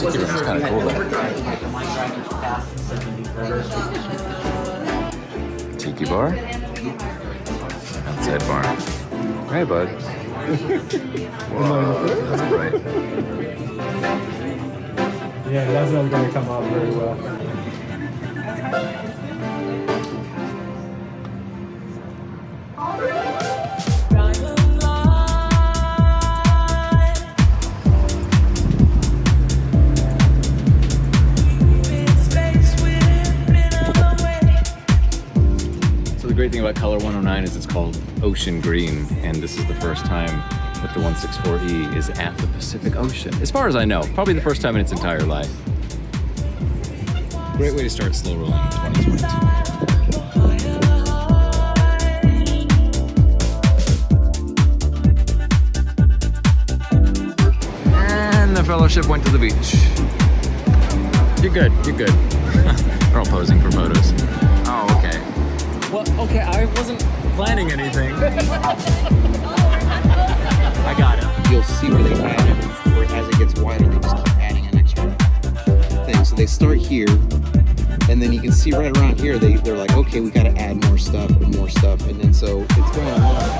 It's kind of cool though. Tiki bar? Outside bar. Hey, bud. Whoa, that's bright. Yeah, that's not going to come out very well. The great thing about Color 109 is it's called Ocean Green, and this is the first time that the 164E is at the Pacific Ocean. As far as I know, probably the first time in its entire life. Great way to start slow rolling in 2022. And the fellowship went to the beach. You're good, you're good. They're all posing for photos. Oh, okay. Well, okay, I wasn't planning anything. I got it. You'll see where they add it, where as it gets wider, they just keep adding an extra thing. So they start here, and then you can see right around here, they're like, okay, we got to add more stuff, and then so it's going along.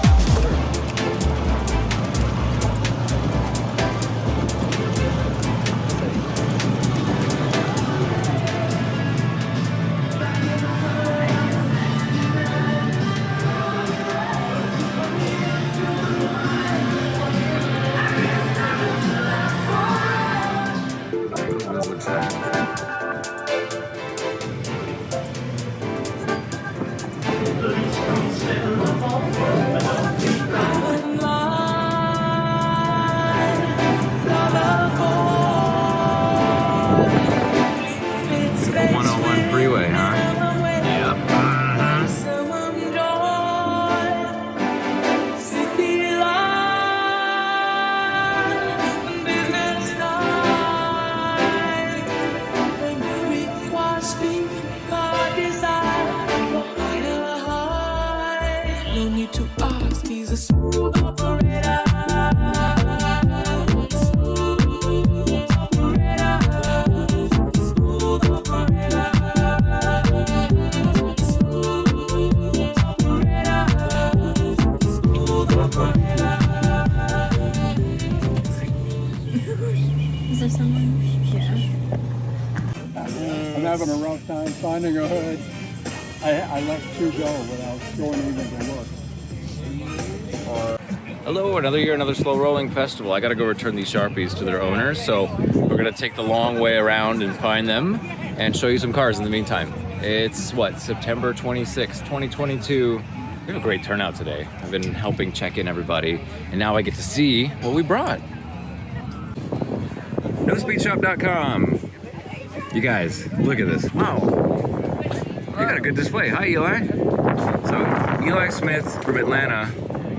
I'm having a rough time finding a hood. I let two go without going even to look. Hello, another year, another slow rolling festival. I gotta go return these Sharpies to their owners, so we're gonna take the long way around and find them and show you some cars in the meantime. It's what, September 26, 2022. We have a great turnout today. I've been helping check in everybody, and now I get to see what we brought. NoSpeedShop.com. You guys, look at this. Wow. You got a good display. Hi, Eli. So, Eli Smith from Atlanta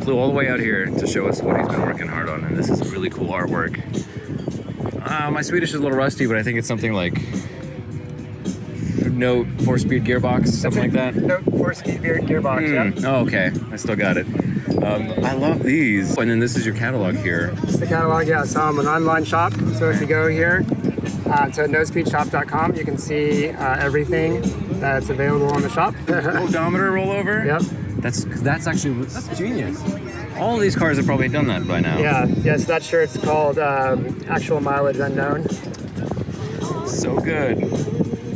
flew all the way out here to show us what he's been working hard on, and this is really cool artwork. My Swedish is a little rusty, but I think it's something like Note 4-speed gearbox, something like that. Note 4-speed gearbox, yeah. Oh, okay. I still got it. I love these. And then this is your catalog here. It's the catalog, yeah. So I'm an online shop. So if you go here to NoSpeedShop.com, you can see everything that's available on the shop. Odometer rollover? Yep. That's genius. All of these cars have probably done that by now. Yeah, yes, that shirt's called Actual Mileage Unknown. So good.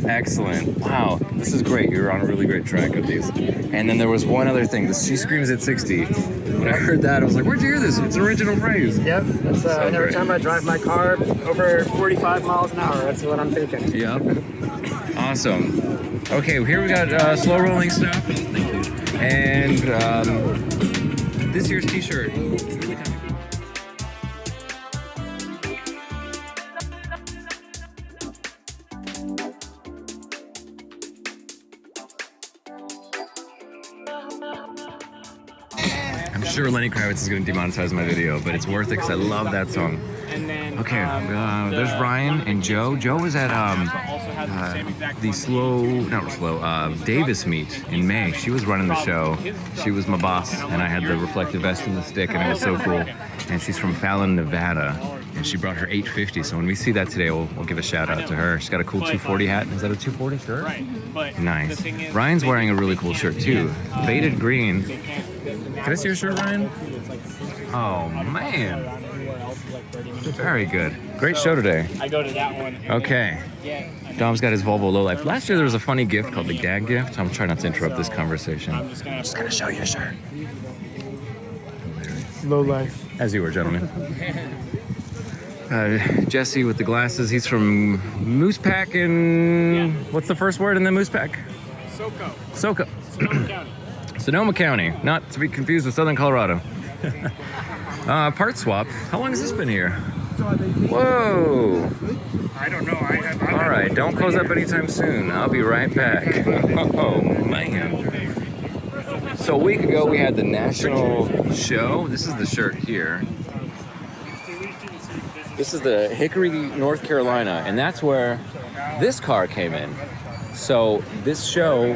Excellent. Wow, this is great. You're on a really great track of these. And then there was one other thing. She screams at 60. When I heard that, I was like, where'd you hear this? It's an original phrase. Yep. That's every time I drive my car over 45 miles an hour, that's what I'm thinking. Yep. Awesome. Okay, here we got slow rolling stuff. Thank you. And this year's t-shirt. sure Lenny Kravitz is going to demonetize my video, but it's worth it because I love that song. Okay, there's Ryan and Joe. Joe was at the Davis meet in May. She was running the show. She was my boss, and I had the reflective vest and the stick, and it was so cool. And she's from Fallon, Nevada, and she brought her 850. So when we see that today, we'll give a shout out to her. She's got a cool 240 hat. Is that a 240 shirt? Nice. Ryan's wearing a really cool shirt too. Faded green. Can I see your shirt, Ryan? Oh man. Very good. Great show today. I go to that one. Okay. Dom's got his Volvo Lowlife. Last year there was a funny gift called the gag gift. I'm trying not to interrupt this conversation. I'm just gonna show you a shirt. Lowlife. As you were, gentlemen. Jesse with the glasses. He's from Moose Pack in... What's the first word in the Moose Pack? Soco. Sonoma County. Sonoma County. Not to be confused with Southern Colorado. Part swap. How long has this been here? Whoa. I don't know. All right, don't close up anytime soon. I'll be right back. Oh, man. So a week ago, we had the national show. This is the shirt here. This is the Hickory, North Carolina, and that's where this car came in. So this show,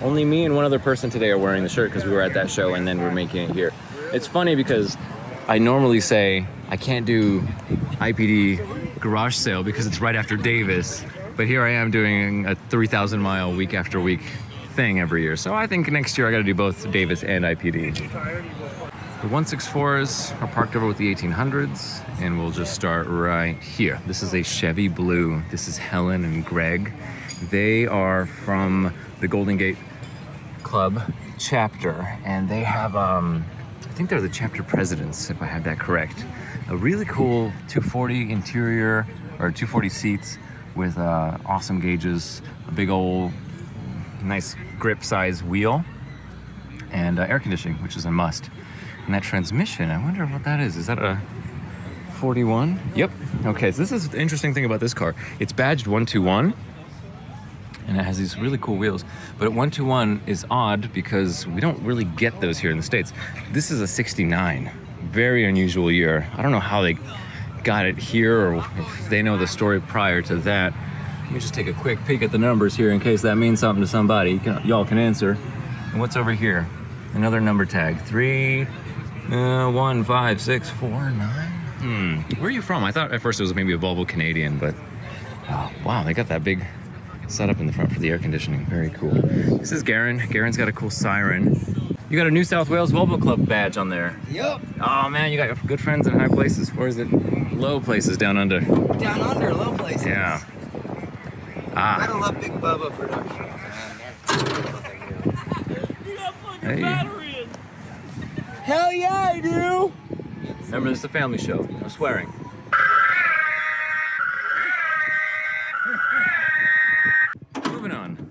only me and one other person today are wearing the shirt because we were at that show and then we're making it here. It's funny because I normally say I can't do IPD garage sale because it's right after Davis, but here I am doing a 3,000 mile week after week thing every year. So I think next year I got to do both Davis and IPD. The 164s are parked over with the 1800s, and we'll just start right here. This is a Chevy Blue. This is Helen and Greg. They are from the Golden Gate Club chapter, and they have, I think they're the chapter presidents, if I have that correct. A really cool 240 interior, or 240 seats with awesome gauges, a big old nice grip size wheel, and air conditioning, which is a must. And that transmission, I wonder what that is. Is that a 41? Yep. Okay, so this is the interesting thing about this car. It's badged 121, and it has these really cool wheels. But 121 is odd because we don't really get those here in the States. This is a 69. Very unusual year. I don't know how they got it here or if they know the story prior to that. Let me just take a quick peek at the numbers here in case that means something to somebody. Y'all can answer. And what's over here? Another number tag. 31564 9. Where are you from? I thought at first it was maybe a Volvo Canadian, but oh, wow, they got that big setup in the front for the air conditioning. Very cool. This is Garen. Garen's got a cool siren. You got a New South Wales Volvo Club badge on there. Yep. Oh man, you got good friends in high places. Or is it low places down under? Down under, low places. Yeah. I don't love Big Bubba production. Hey. Hell yeah, I do. Remember, this is a family show. No swearing. Moving on.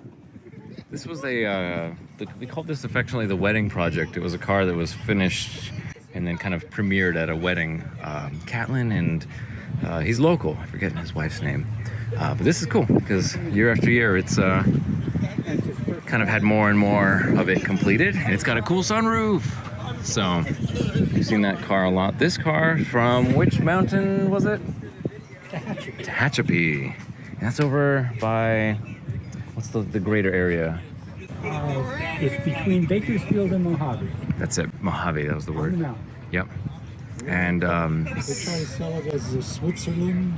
This was we called this affectionately the wedding project. It was a car that was finished and then kind of premiered at a wedding. Catlin and he's local. I forget his wife's name. But this is cool because year after year it's kind of had more and more of it completed. And it's got a cool sunroof. So you've seen that car a lot. This car from which mountain was it? Tehachapi. And that's over by, what's the greater area? It's between Bakersfield and Mojave. That's it, Mojave, that was the word. No. Yep. And They try to sell it as Switzerland.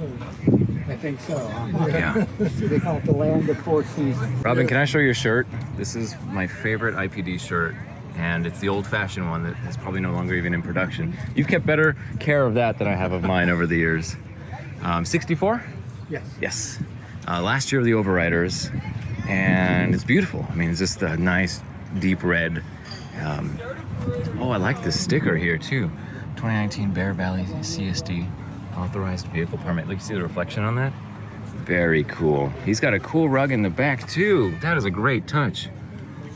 I think so. yeah. So they call it the land of four seasons. Robin, can I show you a shirt? This is my favorite IPD shirt, and it's the old-fashioned one that is probably no longer even in production. You've kept better care of that than I have of mine over the years. 64? Yes. Yes. Last year of the Overriders, and it's beautiful. I mean, it's just a nice deep red. Oh, I like this sticker here too. 2019 Bear Valley CSD authorized vehicle permit. Look, you see the reflection on that? Very cool. He's got a cool rug in the back too. That is a great touch.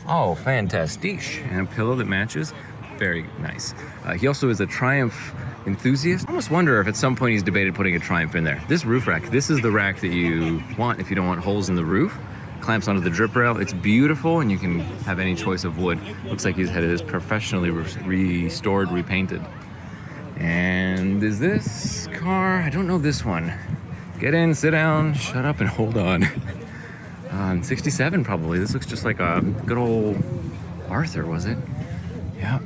Oh, fantastic. And a pillow that matches. Very nice. He also is a Triumph enthusiast. I almost wonder if at some point he's debated putting a Triumph in there. This roof rack, this is the rack that you want if you don't want holes in the roof. clamps onto the drip rail. It's beautiful, and you can have any choice of wood. Looks like he's had his professionally restored, repainted. And is this car? I don't know this one. Get in, sit down, shut up, and hold on. 67 probably. This looks just like a good old Arthur, was it? Yeah.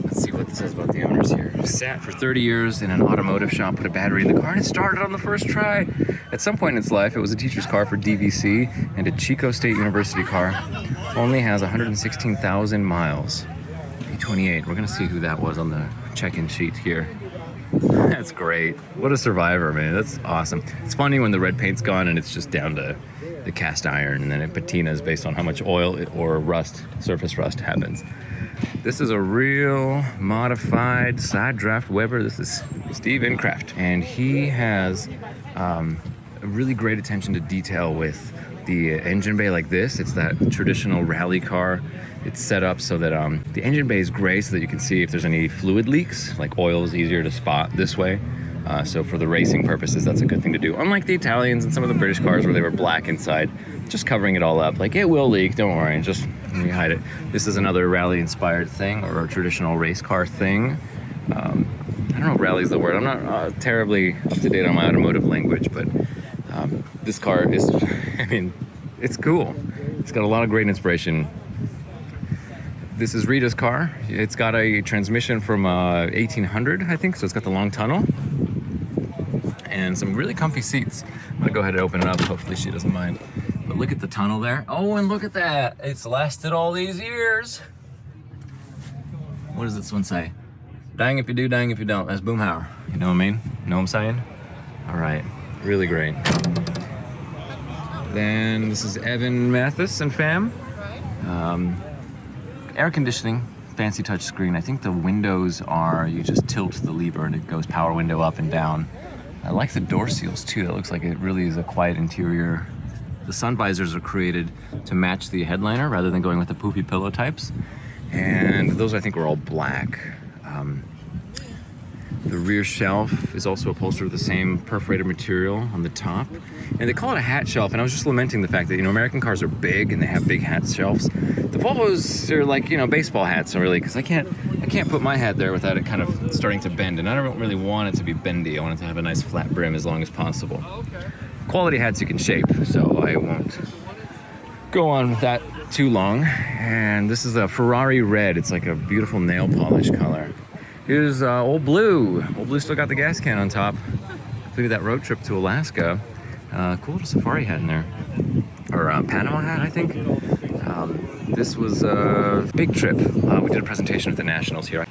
Let's see what this says about the owners here. Sat for 30 years in an automotive shop, put a battery in the car, and it started on the first try. At some point in its life, it was a teacher's car for DVC and a Chico State University car. Only has 116,000 miles. P28. We're gonna see who that was on the check-in sheet here. That's great. What a survivor, man. That's awesome. It's funny when the red paint's gone and it's just down to the cast iron, and then it patinas based on how much oil or rust, surface rust happens. This is a real modified side draft Weber. This is Steve Incraft, and he has a really great attention to detail with the engine bay like this. It's that traditional rally car. It's set up so that the engine bay is gray so that you can see if there's any fluid leaks, like oil is easier to spot this way. So for the racing purposes, that's a good thing to do. Unlike the Italians and some of the British cars where they were black inside, just covering it all up. Like, it will leak, don't worry, just hide it. This is another rally-inspired thing, or a traditional race car thing. I don't know if rally is the word. I'm not terribly up-to-date on my automotive language, but this car is, I mean, it's cool. It's got a lot of great inspiration. This is Rita's car. It's got a transmission from 1800, I think, so it's got the long tunnel. And some really comfy seats. I'm gonna go ahead and open it up. Hopefully she doesn't mind. But look at the tunnel there. Oh, and look at that. It's lasted all these years. What does this one say? Dang if you do, dang if you don't. That's Boomhauer. You know what I mean? Know what I'm saying? All right, really great. Then this is Evan Mathis and fam. Air conditioning, fancy touch screen. I think the windows are, you just tilt the lever and it goes power window up and down. I like the door seals too. That looks like it really is a quiet interior. The sun visors are created to match the headliner rather than going with the poofy pillow types. And those I think were all black. The rear shelf is also upholstered with the same perforated material on the top. And they call it a hat shelf, and I was just lamenting the fact that, you know, American cars are big and they have big hat shelves. The Volvos are like, you know, baseball hats, really, because I can't put my hat there without it kind of starting to bend, and I don't really want it to be bendy. I want it to have a nice flat brim as long as possible. Quality hats you can shape, so I won't go on with that too long. And this is a Ferrari red. It's like a beautiful nail polish color. Here's Old Blue. Old Blue still got the gas can on top. Completed that road trip to Alaska. Cool little safari hat in there. Or Panama hat, I think. This was a big trip. We did a presentation at the Nationals here.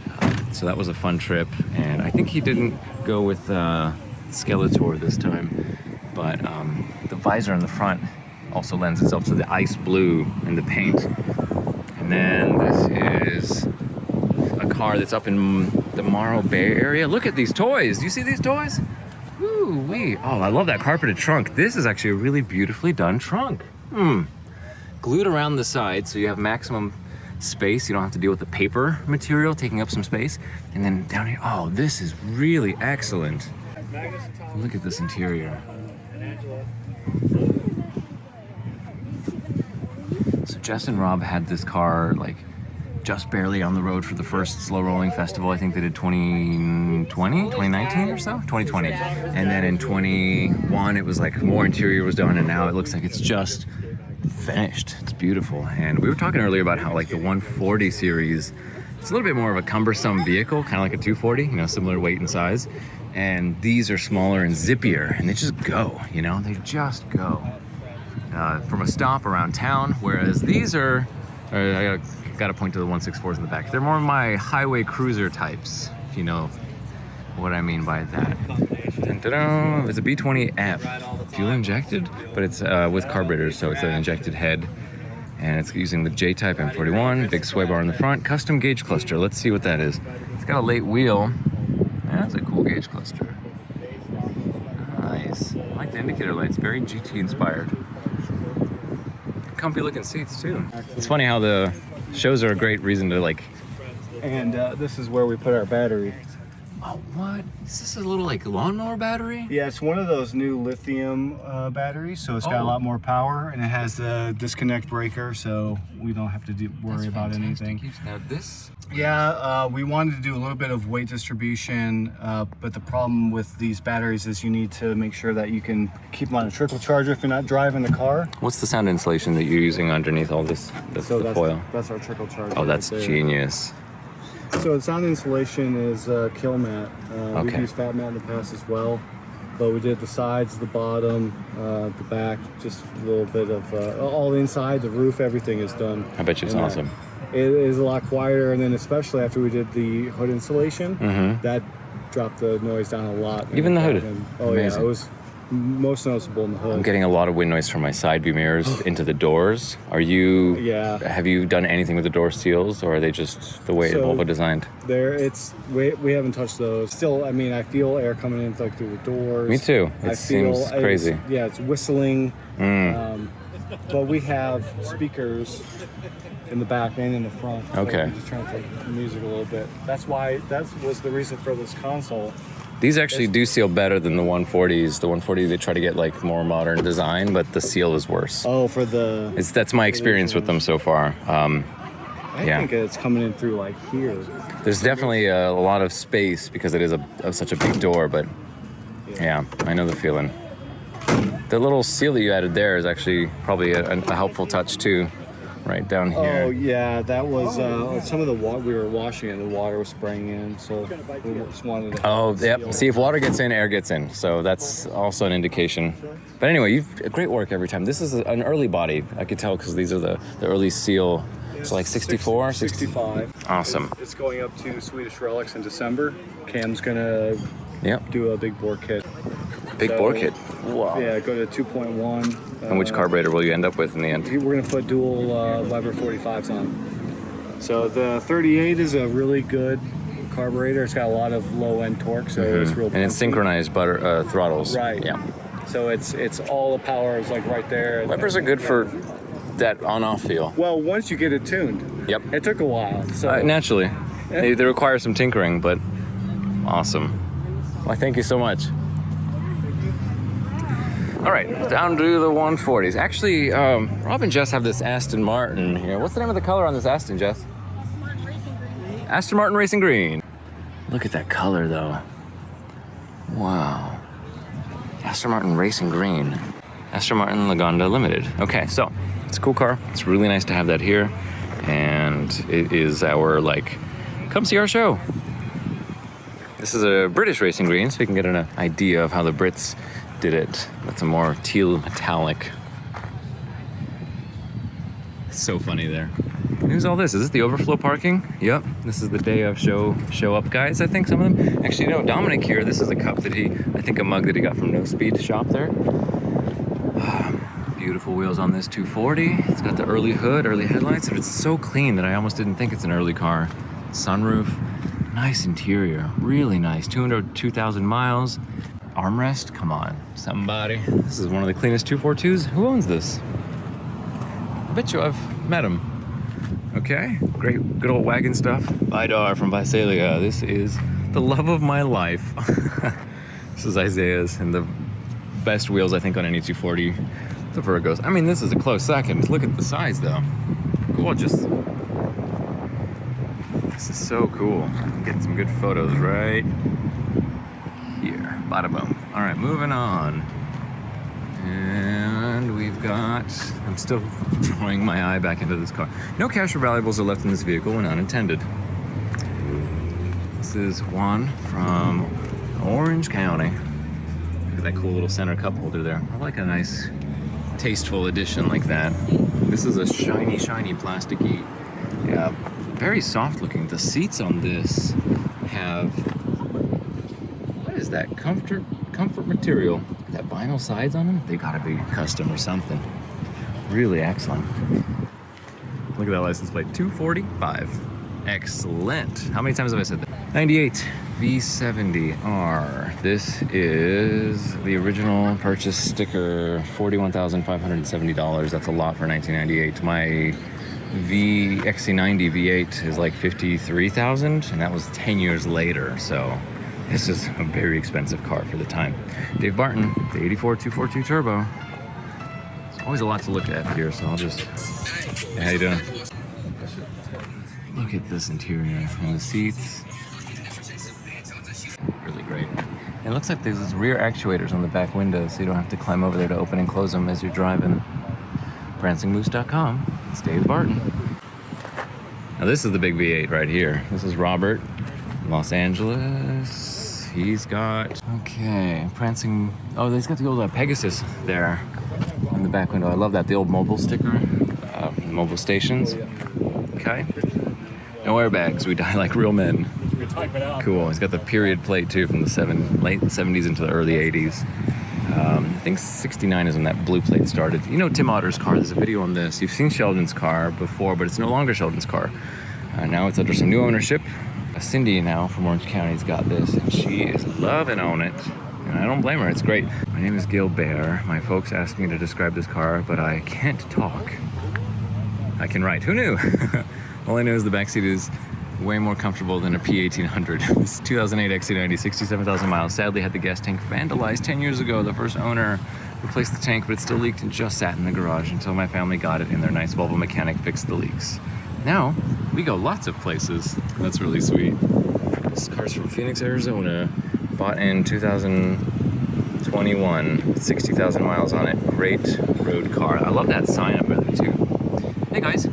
So that was a fun trip. And I think he didn't go with Skeletor this time. But the visor on the front also lends itself to the ice blue in the paint. And then this is a car that's up in the Morro Bay area. Look at these toys. Do you see these toys? Ooh wee. Oh, I love that carpeted trunk. This is actually a really beautifully done trunk. Glued around the side so you have maximum space. You don't have to deal with the paper material taking up some space. And then down here, oh, this is really excellent. Look at this interior. So Jess and Rob had this car like just barely on the road for the first SLO Rolling festival. I think they did 2019 or so? 2020. And then in 21, it was like more interior was done, and now it looks like it's just finished. It's beautiful. And we were talking earlier about how like the 140 series, it's a little bit more of a cumbersome vehicle, kind of like a 240, you know, similar weight and size. And these are smaller and zippier, and they just go, you know, they just go from a stop around town. Whereas these are I gotta point to the 164s in the back. They're more of my highway cruiser types, if you know what I mean by that. Dun-dun-dun. It's a B20F, fuel injected, but it's with carburetors, so it's an injected head. And it's using the J-type M41, big sway bar in the front, custom gauge cluster. Let's see what that is. It's got a late wheel. That's a cool gauge cluster. Nice. I like the indicator lights, very GT inspired. Comfy looking seats too. It's funny how the shows are a great reason to like. And this is where we put our battery. Oh, what? Is this a little like lawnmower battery? Yeah, it's one of those new lithium batteries, so it's got a lot more power, and it has a disconnect breaker, so we don't have to worry about anything. Now this? Yeah, we wanted to do a little bit of weight distribution, but the problem with these batteries is you need to make sure that you can keep them on a trickle charger if you're not driving the car. What's the sound insulation that you're using underneath all this? That's the foil. That's our trickle charger. Oh, that's right there. genius. So the sound insulation is kill mat. We've used fat mat in the past as well, but we did the sides, the bottom, the back, just a little bit of all the inside, the roof, everything is done. I bet you it's awesome. It is a lot quieter, and then especially after we did the hood insulation, that dropped the noise down a lot. Even the hood? Oh Amazing. yeah, it was most noticeable in the hood. I'm getting a lot of wind noise from my side view mirrors into the doors. Are you? Yeah. Have you done anything with the door seals, or are they just the way Volvo designed? We haven't touched those. Still, I mean, I feel air coming in like through the doors. Me too. It seems crazy. It's whistling. But we have speakers in the back and in the front. So Okay. we're just trying to take the music a little bit. That was the reason for this console. These actually do seal better than the 140s. The 140, they try to get like more modern design, but the seal is worse. Oh, for the... That's my experience with them so far. I think it's coming in through like here. There's definitely a lot of space because it is such a big door, but yeah, I know the feeling. The little seal that you added there is actually probably a helpful touch too, right down here. Oh yeah, that was some of the water we were washing and the water was spraying in, so we just wanted to... Oh, yep. See, if water gets in, air gets in. So that's also an indication. But anyway, you've great work every time. This is an early body. I could tell because these are the early seal. It's like 64? 65. Awesome. It's going up to Swedish Relics in December. Cam's gonna do a big bore kit. Big bore kit. Wow. Yeah, go to 2.1. And which carburetor will you end up with in the end? We're gonna put dual lever 45s on. So the 38 is a really good carburetor. It's got a lot of low end torque, so it's real. And it's synchronized throttles. Right. Yeah. So it's all the power is like right there. Levers are good for that on-off feel. Well, once you get it tuned. Yep. It took a while. So naturally, they require some tinkering, but awesome. Well, thank you so much. All right, down to the 140s. Actually, Rob and Jess have this Aston Martin here. What's the name of the color on this Aston, Jess? Aston Martin Racing Green. Look at that color, though. Wow. Aston Martin Racing Green. Aston Martin Lagonda Limited. Okay, so it's a cool car. It's really nice to have that here. And it is our, come see our show. This is a British Racing Green, so you can get an idea of how the Brits did it. That's a more teal metallic. It's so funny there. And who's all this? Is this the overflow parking? Yep. This is the day of show up guys, I think, some of them. Actually, no, Dominic here, this is a cup that a mug that he got from No Speed shop there. Beautiful wheels on this 240. It's got the early hood, early headlights, and it's so clean that I almost didn't think it's an early car. Sunroof, nice interior, really nice. 202,000 miles. Armrest, come on, somebody. This is one of the cleanest 242s. Who owns this? I bet you I've met him. Okay, great, good old wagon stuff. Vidar from Visalia. This is the love of my life. This is Isaiah's, and the best wheels I think on any 240. The Virgos. I mean, this is a close second. Look at the size, though. Gorgeous. This is so cool. I'm getting some good photos right here. Bada boom. All right, moving on. And we've got, I'm still drawing my eye back into this car. No cash or valuables are left in this vehicle when unintended. This is Juan from Orange County. Look at that cool little center cup holder there. I like a nice, tasteful addition like that. This is a shiny, shiny plasticky, yeah, very soft looking. The seats on this have, what is that, comfort material? That vinyl sides on them? They gotta be custom or something. Really excellent. Look at that license plate, 245. Excellent. How many times have I said that? 98 V70R. This is the original purchase sticker, $41,570. That's a lot for 1998. My XC90 V8 is like $53,000, and that was 10 years later. So This is a very expensive car for the time. Dave Barton, the 84 242 Turbo. There's always a lot to look at here, so I'll just... Hey, how you doing? Look at this interior and the seats. Really great. It looks like there's rear actuators on the back windows, so you don't have to climb over there to open and close them as you're driving. PrancingMoose.com. It's Dave Barton. Now this is the big V8 right here. This is Robert, Los Angeles. He's got, okay, Prancing, oh, he's got the old Pegasus there on the back window. I love that, the old mobile sticker, mobile stations. Okay. No airbags, we die like real men. Cool, he's got the period plate too from the late 70s into the early 80s. I think 69 is when that blue plate started. You know Tim Otter's car, there's a video on this. You've seen Sheldon's car before, but it's no longer Sheldon's car. Now it's under some new ownership. Cindy now from Orange County's got this, and she is loving on it. And I don't blame her, it's great. My name is Gilbert. My folks asked me to describe this car, but I can't talk. I can write, who knew? All I know is the backseat is way more comfortable than a P1800. This 2008 XC90, 67,000 miles. Sadly had the gas tank vandalized 10 years ago. The first owner replaced the tank, but it still leaked and just sat in the garage until my family got it and their nice Volvo mechanic fixed the leaks. Now, we go lots of places. That's really sweet. This car's from Phoenix, Arizona. Bought in 2021. 60,000 miles on it. Great road car. I love that sign up there too. Hey guys.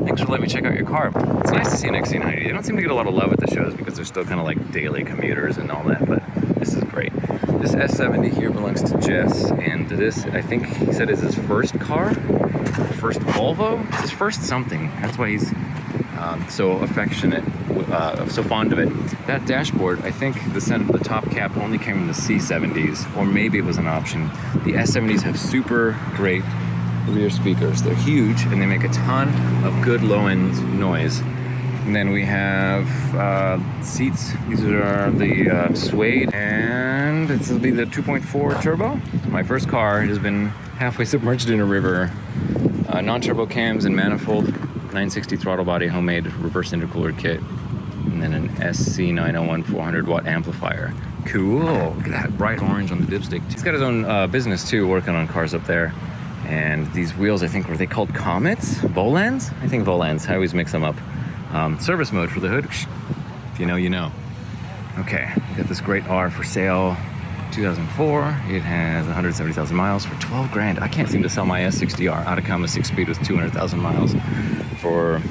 Thanks for letting me check out your car. It's nice to see an XC90. They don't seem to get a lot of love at the shows because they're still kind of like daily commuters and all that, but this is great. This S70 here belongs to Jess, and this, I think he said, is his first car. First Volvo? It's his first something. That's why he's so affectionate, so fond of it. That dashboard, I think the top cap only came in the C70s, or maybe it was an option. The S70s have super great rear speakers. They're huge, and they make a ton of good low-end noise. And then we have seats. These are the suede, and this will be the 2.4 turbo. My first car has been halfway submerged in a river. Non-turbo cams and manifold, 960 throttle body, homemade reverse intercooler kit, and then an SC901 400 watt amplifier. Cool. Look at that bright orange on the dipstick. He's got his own business too, working on cars up there. And these wheels, I think, were they called Comets? Volans? I think Volans. I always mix them up. Service mode for the hood. If you know, you know. Okay, we got this great R for sale. 2004. It has 170,000 miles for 12 grand. I can't seem to sell my S60R Atacama 6-speed with 200,000 miles for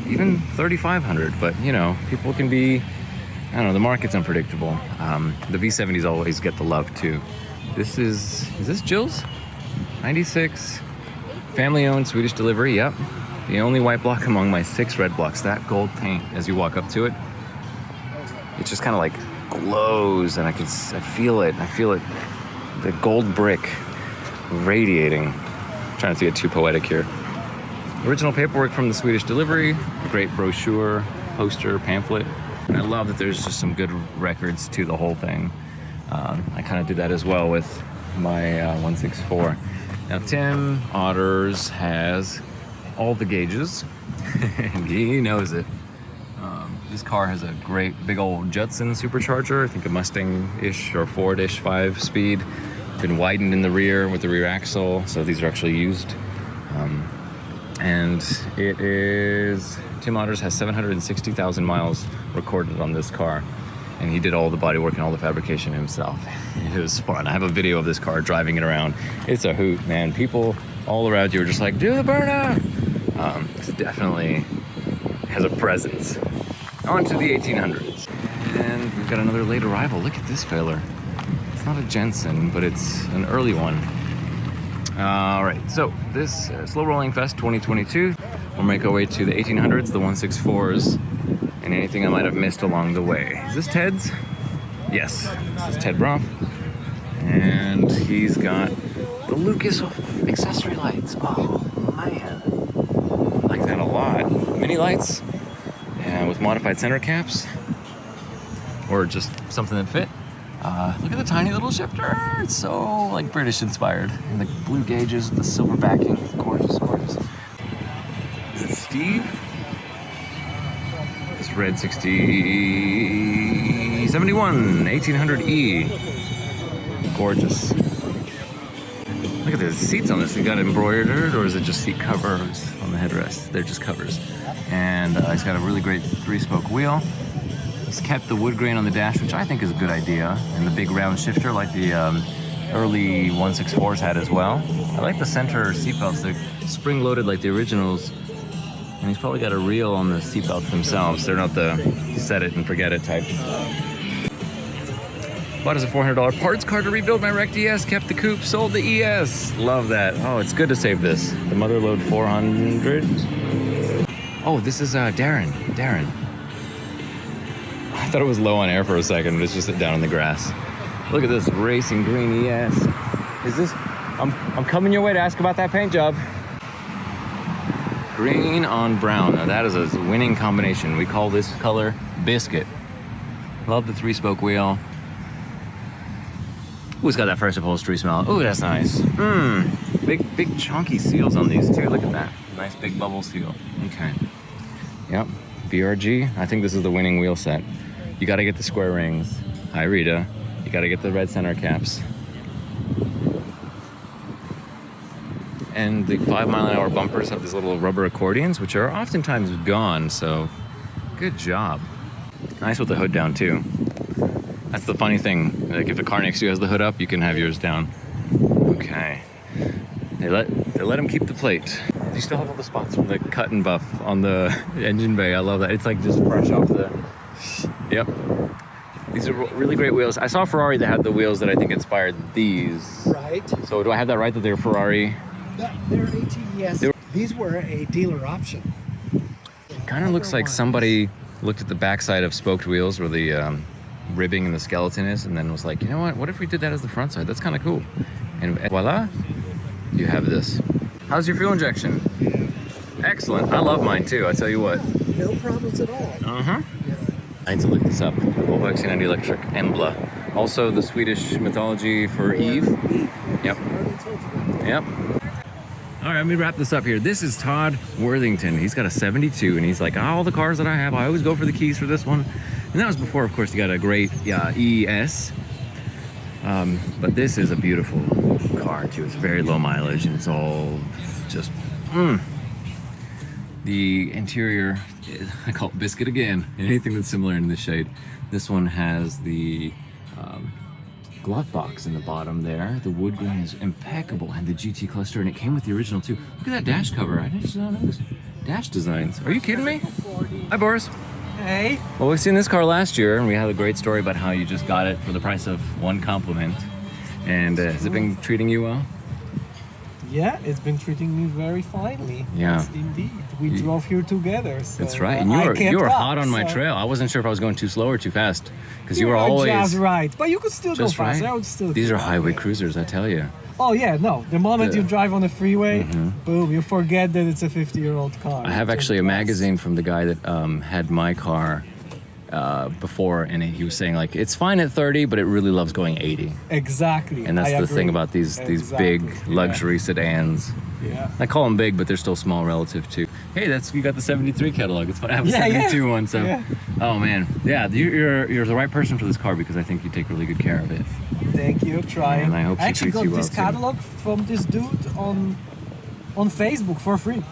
even 3,500. But you know, people can be, I don't know, the market's unpredictable. The V70s always get the love too. This is this Jill's? 96, family-owned Swedish delivery, yep. The only white block among my 6 red blocks. That gold paint, as you walk up to it, it just kind of like glows, and I feel it. I feel it, the gold brick radiating. I'm trying not to get too poetic here. Original paperwork from the Swedish delivery, a great brochure, poster, pamphlet. And I love that there's just some good records to the whole thing. I kind of did that as well with my 164. Now Tim Otters has all the gauges, and he knows it. This car has a great big old Judson supercharger, I think a Mustang-ish or Ford-ish 5-speed. Been widened in the rear with the rear axle, so these are actually used. And it is, Tim Otters has 760,000 miles recorded on this car. And he did all the bodywork and all the fabrication himself. It was fun. I have a video of this car driving it around. It's a hoot, man. People all around you are just like, do the burnout. It definitely has a presence. On to the 1800s. And we've got another late arrival. Look at this failer. It's not a Jensen, but it's an early one. All right, so this SLO Rolling Fest 2022. We'll make our way to the 1800s, the 164s, and anything I might have missed along the way. Is this Ted's? Yes, this is Ted Broff. And he's got the Lucas accessory lights. Oh man, I like that a lot. Mini lights, and with modified center caps, or just something that fit. Look at the tiny little shifter. It's so like British inspired. And the blue gauges, the silver backing, gorgeous, gorgeous. Is it Steve? This red 67 71 1800E. Gorgeous. Look at the seats on this. You got embroidered, or is it just seat covers on the headrest? They're just covers. And it's got a really great 3-spoke wheel. He's kept the wood grain on the dash, which I think is a good idea, and the big round shifter like the early 164s had as well. I like the center seatbelts. They're spring-loaded like the originals, and he's probably got a reel on the seatbelts themselves. They're not the set it and forget it type. Bought us a $400 parts car to rebuild my wrecked ES, kept the coupe, sold the ES. Love that. Oh, it's good to save this. The Motherload 400. Oh, this is Darren. I thought it was low on air for a second, but it's just down in the grass. Look at this racing green ES. Is this? I'm coming your way to ask about that paint job. Green on brown. Now that is a winning combination. We call this color biscuit. Love the 3-spoke wheel. Ooh, it's got that fresh upholstery smell. Ooh, that's nice. Big chunky seals on these too. Look at that. Nice big bubble seal. Okay. Yep. BRG. I think this is the winning wheel set. You got to get the square rings. Hi, Rita. You got to get the red center caps. And the 5-mile-an-hour bumpers have these little rubber accordions, which are oftentimes gone, so good job. Nice with the hood down, too. That's the funny thing. Like, if the car next to you has the hood up, you can have yours down. Okay. They let him keep the plate. You still have all the spots from the cut and buff on the engine bay. I love that. It's like just fresh off the... Yep. These are really great wheels. I saw a Ferrari that had the wheels that I think inspired these. Right. So do I have that right, that they're Ferrari? They're ATES. These were a dealer option. Kind of looks like somebody looked at the backside of spoked wheels where the ribbing and the skeleton is, and then was like, you know what if we did that as the front side? That's kind of cool. And voila, you have this. How's your fuel injection? Excellent. I love mine too, I tell you what. No problems at all. Yeah. I need to look this up. Volvo XC90 Electric Embla. Also the Swedish mythology for Eve. Yep. All right, let me wrap this up here. This is Todd Worthington. He's got a 72, and he's like, all the cars that I have, I always go for the keys for this one. And that was before, of course, he got a great ES. But this is a beautiful car, too. It's very low mileage, and it's all just, The interior, I call it biscuit again. Anything that's similar in this shade. This one has the glove box in the bottom there. The wood grain is impeccable, and the GT cluster, and it came with the original too. Look at that dash cover. I just don't know this. Dash designs. Are you kidding me? Hi, Boris. Hey. Well, we've seen this car last year, and we had a great story about how you just got it for the price of one compliment. And has it been treating you well? Yeah, it's been treating me very finely. Yeah. Yes, indeed. We drove here together. So, that's right. And you were hot on my trail. I wasn't sure if I was going too slow or too fast, because you were always just right. But you could still go just faster. right. I would still. These are highway cruisers, I tell you. Oh yeah, no. The moment you drive on the freeway, boom, you forget that it's a 50-year-old car. I have actually a magazine from the guy that had my car before, and he was saying like it's fine at 30, but it really loves going 80. Exactly. And that's the thing about these big luxury sedans. Yeah. I call them big, but they're still small relative to. Hey, you got the 73 catalog. It's fun. I have a 72 one, so. Yeah. Oh man, yeah, you're the right person for this car because I think you take really good care of it. Thank you. Trying. And I hope she actually treats got you well this too. catalog from this dude on Facebook for free.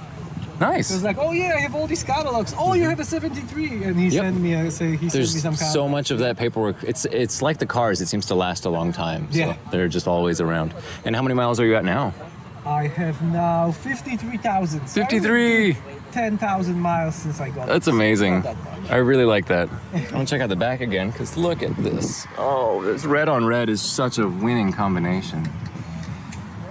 Nice. He was like, oh yeah, I have all these catalogs. Oh, you have a 73, and he sent me sent me There's some catalogs. so much of that paperwork. It's like the cars. It seems to last a long time. So Yeah. they're just always around. And how many miles are you at now? I have now 53,000. So 53. 10,000 miles since I got it. That's amazing. Not that much. I really like that. I'm gonna check out the back again because look at this. Oh, this red on red is such a winning combination.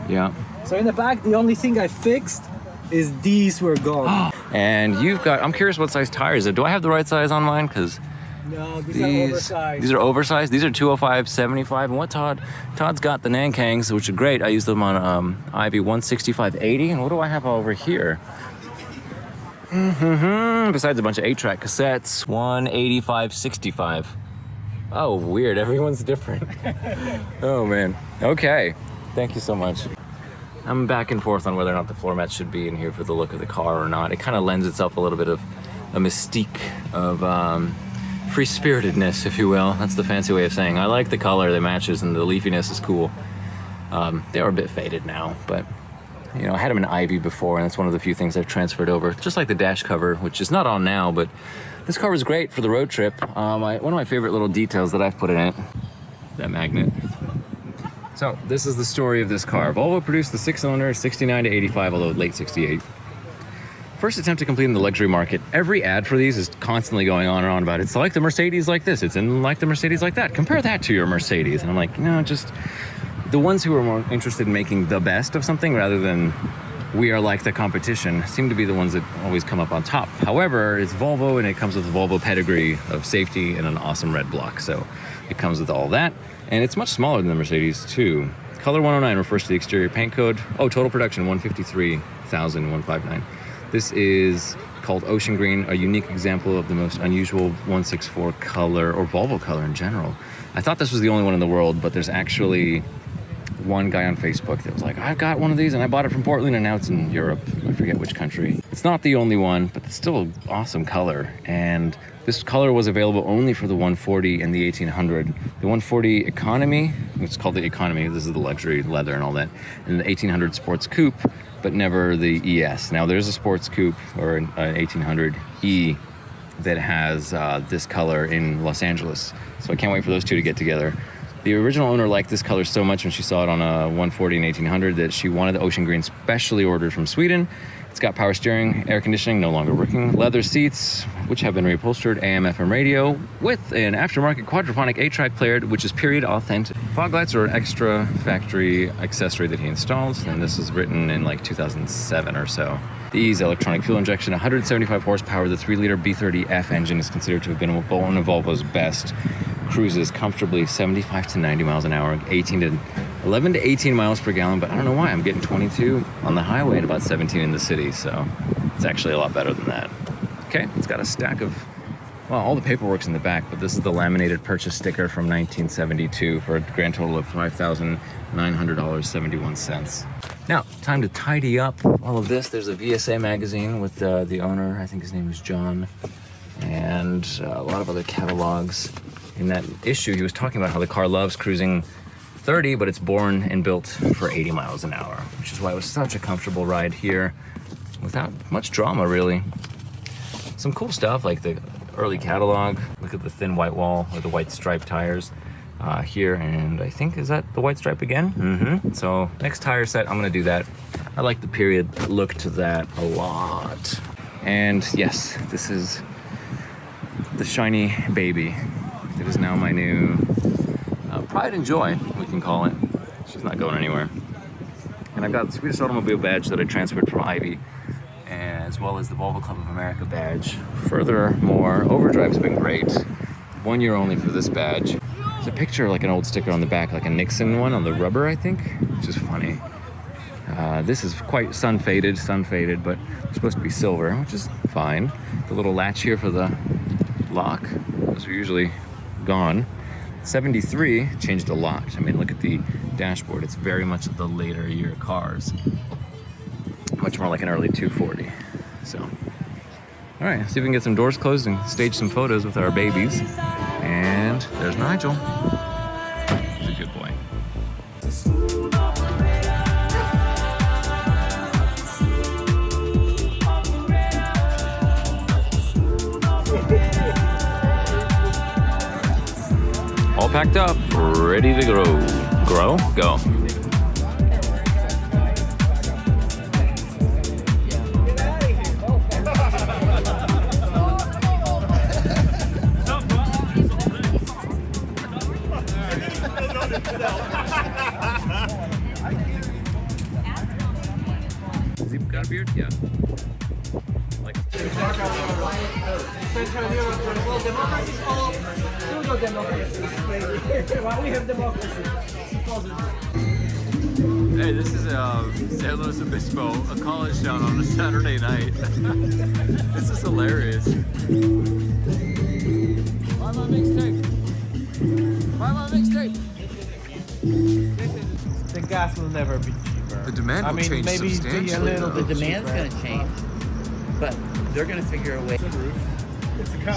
Yeah. So in the back, the only thing I fixed is these were gone. And you've got. I'm curious what size tires. Do I have the right size on mine? Because No, these are oversized. These are oversized. These are 205, 75. And what Todd's got the Nankangs, which are great. I use them on Ivy 165, 80. And what do I have over here? Besides a bunch of 8-track cassettes, 185, 65. Oh, weird. Everyone's different. Oh, man. Okay. Thank you so much. I'm back and forth on whether or not the floor mats should be in here for the look of the car or not. It kind of lends itself a little bit of a mystique of free-spiritedness, if you will. That's the fancy way of saying I like the color that matches, and the leafiness is cool. They are a bit faded now, but you know, I had them in ivy before, and that's one of the few things I've transferred over. Just like the dash cover, which is not on now, but this car was great for the road trip. One of my favorite little details that I've put in it, that magnet. So this is the story of this car. Volvo produced the 6-cylinder 69 to 85, although late 68. First attempt to compete in the luxury market. Every ad for these is constantly going on and on about it's like the Mercedes like this, it's in like the Mercedes like that. Compare that to your Mercedes. And I'm like, no, just the ones who are more interested in making the best of something rather than we are like the competition seem to be the ones that always come up on top. However, it's Volvo, and it comes with a Volvo pedigree of safety and an awesome red block. So it comes with all that. And it's much smaller than the Mercedes too. Color 109 refers to the exterior paint code. Oh, total production 153,159. This is called Ocean Green, a unique example of the most unusual 164 color, or Volvo color in general. I thought this was the only one in the world, but there's actually one guy on Facebook that was like, I've got one of these and I bought it from Portland and now it's in Europe. I forget which country. It's not the only one, but it's still an awesome color. And this color was available only for the 140 and the 1800. The 140 Economy, it's called the Economy, this is the luxury leather and all that, and the 1800 Sports Coupe, but never the ES. Now there's a Sports Coupe or an 1800E that has this color in Los Angeles. So I can't wait for those two to get together. The original owner liked this color so much when she saw it on a 140 and 1800 that she wanted the Ocean Green specially ordered from Sweden. It's got power steering, air conditioning, no longer working, leather seats, which have been reupholstered, AM/FM radio, with an aftermarket quadraphonic 8-track player, which is period authentic. Fog lights are an extra factory accessory that he installed, and this was written in like 2007 or so. The E's electronic fuel injection, 175 horsepower, the 3-liter B30F engine is considered to have been one of Volvo's best. Cruises comfortably 75 to 90 miles an hour, 11 to 18 miles per gallon, but I don't know why I'm getting 22 on the highway and about 17 in the city, so it's actually a lot better than that. Okay, it's got a stack of, well, all the paperwork's in the back, but this is the laminated purchase sticker from 1972 for a grand total of $5,900.71. Now, time to tidy up all of this. There's a VSA magazine with the owner, I think his name is John, and a lot of other catalogs. In that issue, he was talking about how the car loves cruising 30, but it's born and built for 80 miles an hour, which is why it was such a comfortable ride here without much drama, really. Some cool stuff like the early catalog. Look at the thin white wall or the white stripe tires here, and I think, is that the white stripe again? So next tire set, I'm gonna do that. I like the period look to that a lot. And yes, this is the shiny baby. It is now my new pride and joy, we can call it. She's not going anywhere. And I've got the Swedish Automobile badge that I transferred from Ivy, as well as the Volvo Club of America badge. Furthermore, overdrive's been great. 1 year only for this badge. There's a picture of like an old sticker on the back, like a Nixon one on the rubber, I think, which is funny. This is quite sun faded, but it's supposed to be silver, which is fine. The little latch here for the lock, those are usually gone. 73 changed a lot. I mean, look at the dashboard. It's very much the later year cars. Much more like an early 240. So, all right, see if we can get some doors closed and stage some photos with our babies. And there's Nigel. He's a good boy. All packed up, ready to grow. Grow? Go. Has he got a beard? Yeah. Like Hey, this is San Luis Obispo, a college town on a Saturday night. This is hilarious. Buy my mixtape. Buy my mixtape. The gas will never be cheaper. The demand will change maybe substantially. Be a little bit The demand's going to change, but they're going to figure a way.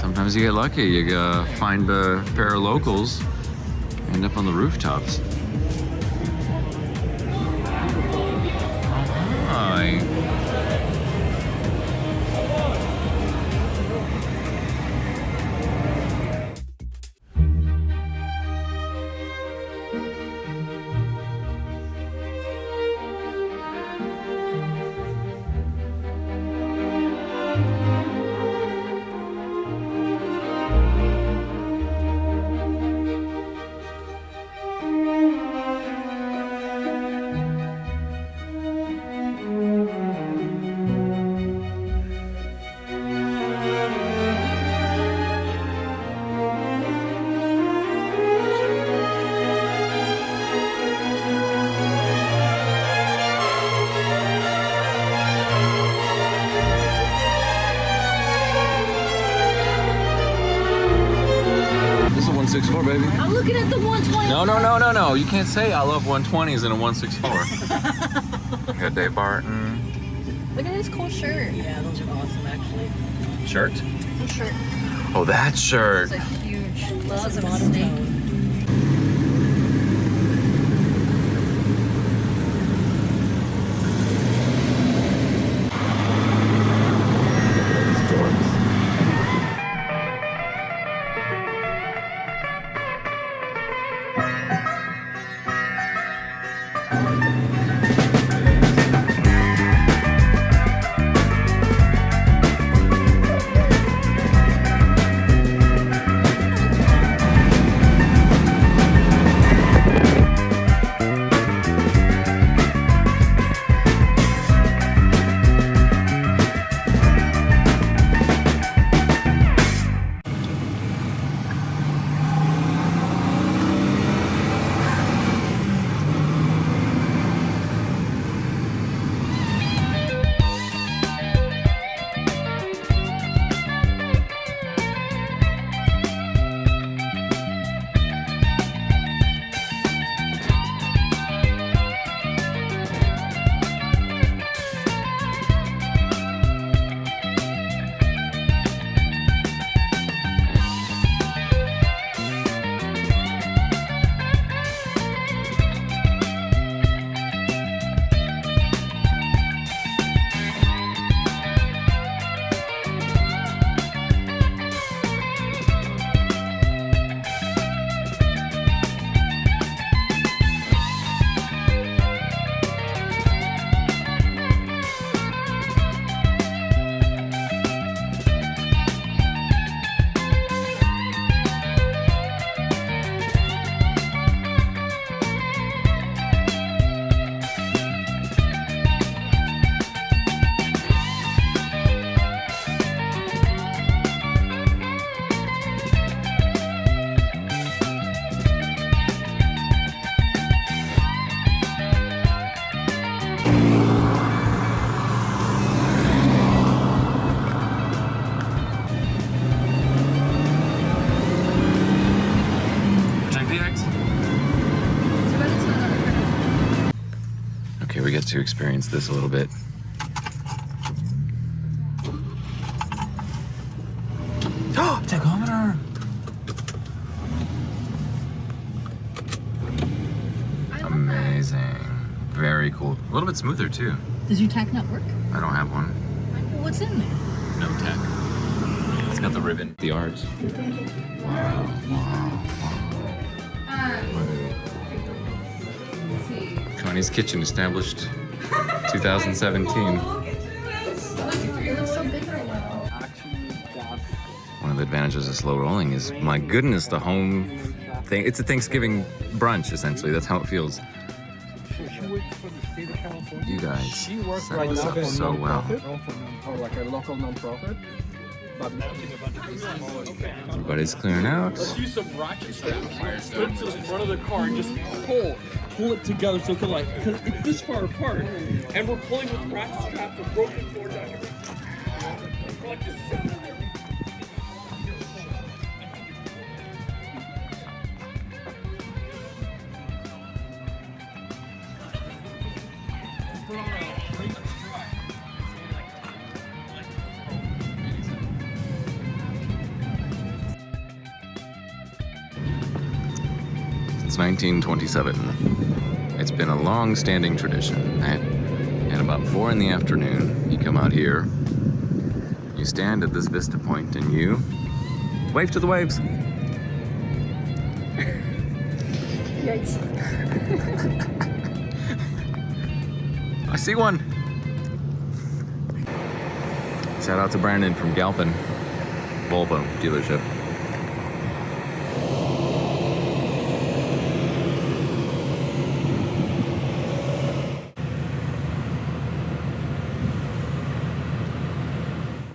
Sometimes you get lucky. You find a pair of locals, end up on the rooftops. Hi. This is a 164, baby. I'm looking at the 120. No. You can't say I love 120s in a 164. Got Dave Barton. Look at this cool shirt. Yeah, those are awesome, actually. Shirt? Cool shirt. Oh, that shirt. It's a huge. This is a snake. Okay, we get to experience this a little bit. Oh, tachometer! Amazing. Very cool. A little bit smoother too. Does your tack not work? I don't have one. What's in there? No tack. It's got the ribbon. The R's. Wow. Connie's Kitchen, established 2017. One of the advantages of slow rolling is, my goodness, the home thing. It's a Thanksgiving brunch, essentially. That's how it feels. You guys set this up so well. Or like a local non-profit. Everybody's clearing out. Let's use some ratchet straps. Put it to the front of the car and just pull it together so it can, like, because it's this far apart, and we're pulling with ratchet straps and broken floor jackets. since 1927. It's been a long-standing tradition that at about 4 in the afternoon, you come out here, you stand at this vista point, and you wave to the waves. Yikes. I see one. Shout out to Brandon from Galpin Volvo dealership.